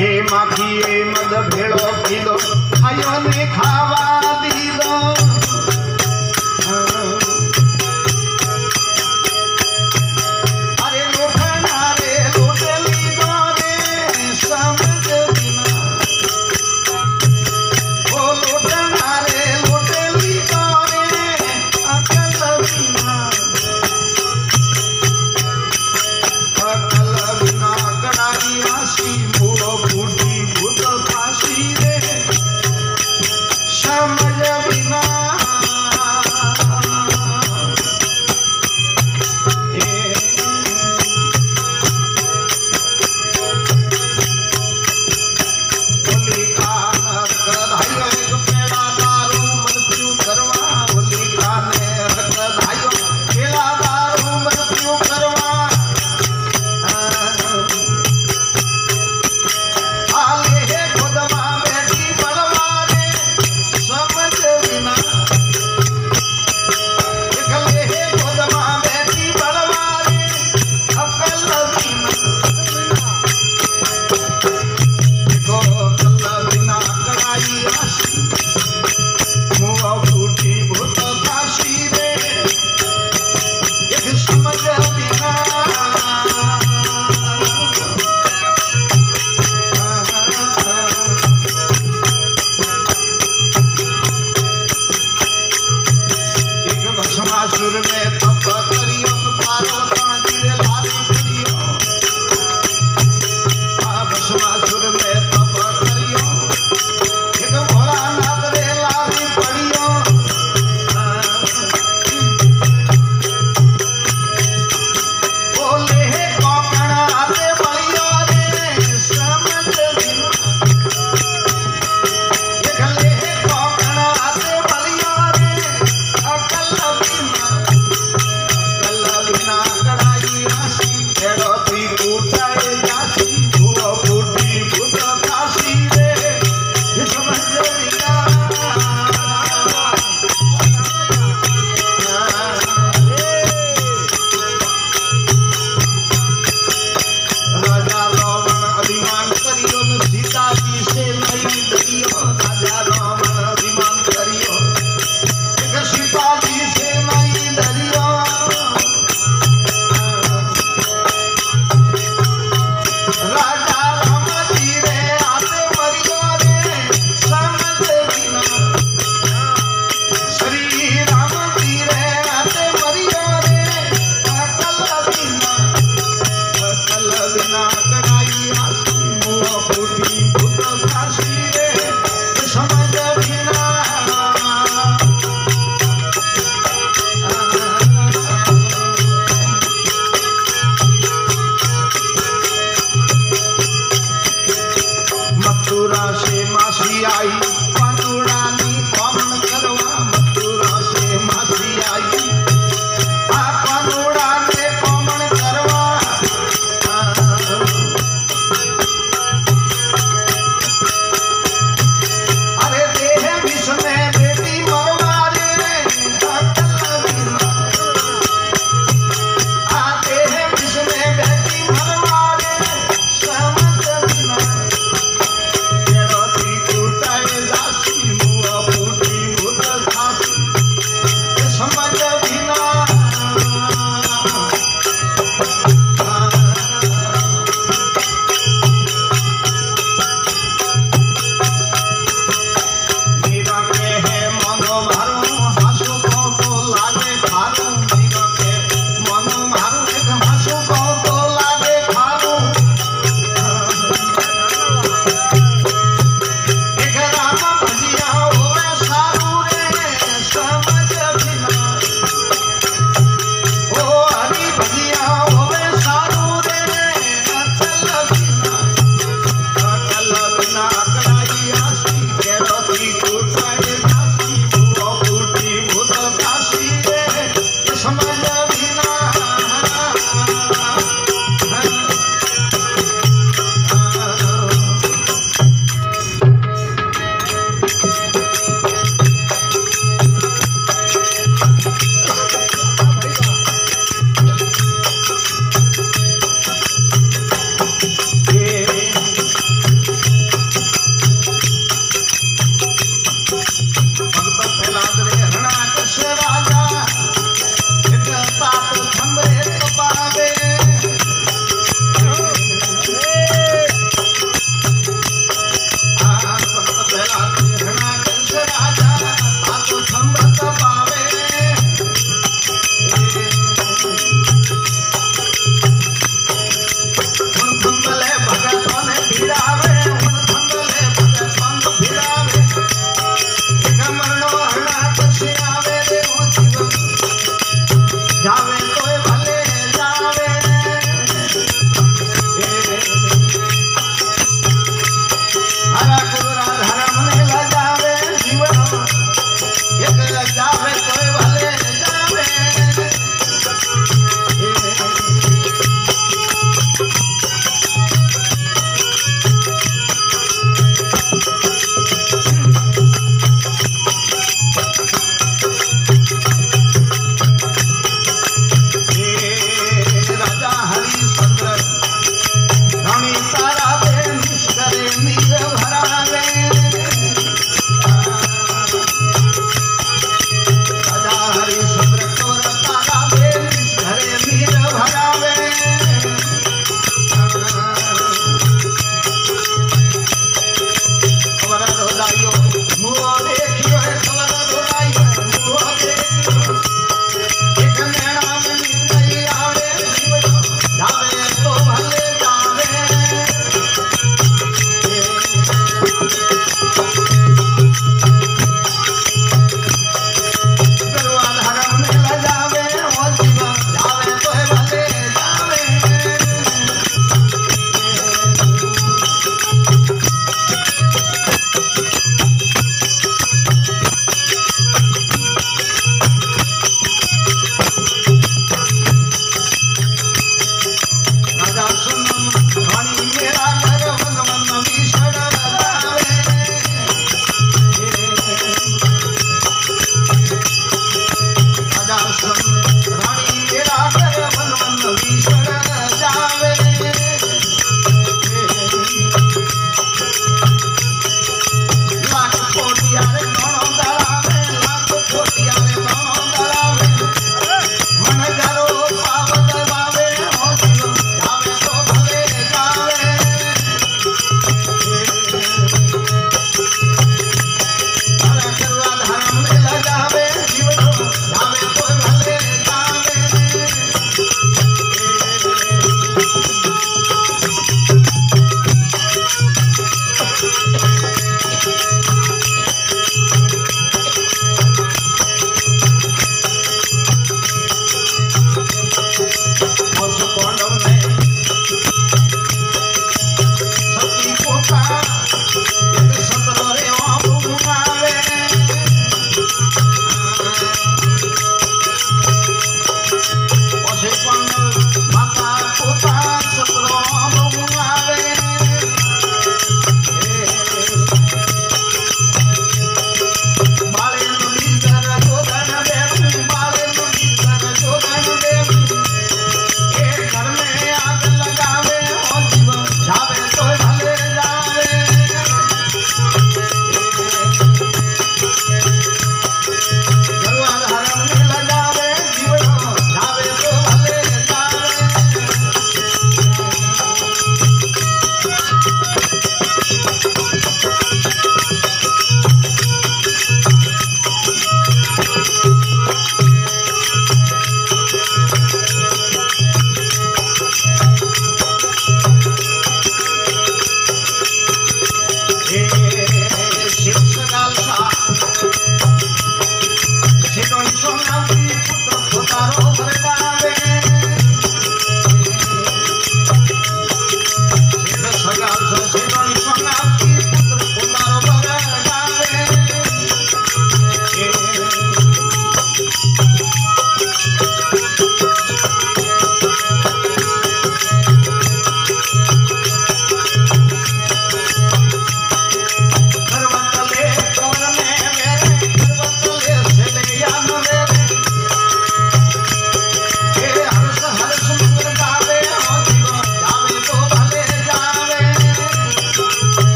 हे माखी मद भेड़ो पीदो खायो ने खावा दीदो अरे लोटना रे लोटे लीदो रे समझ बिना ओ लोटना रे लोटे लीदो रे अकल बिना कड़ाई आसी मुड़ो फूटी भूत फांसी रे समझ बिना भस्मासुर में तप करियो पार्वती रे लारी करियो भस्मासुर में तप करियो एक भोलानाथ रे लारी पड़ियो बोले हे कोकणा आते बलियो रे समझ बिना एक ले हे कोकणा आते बलियो रे अकल कड़ाई आसी भेड़ो थी उठाए जासी भूओ फूटी भूत फांसी रे समझ बिना राजा रावण अभिमान करियो न सीता जी से नहीं डरियो राजा रावण अभिमान करियो सीता जी से नहीं डरियो राजा राम जी रे आते मरियो रे समझ बिना श्री राम जी रे आते मरियो रे अकल बिना कड़ाई आसी मुँह फूटी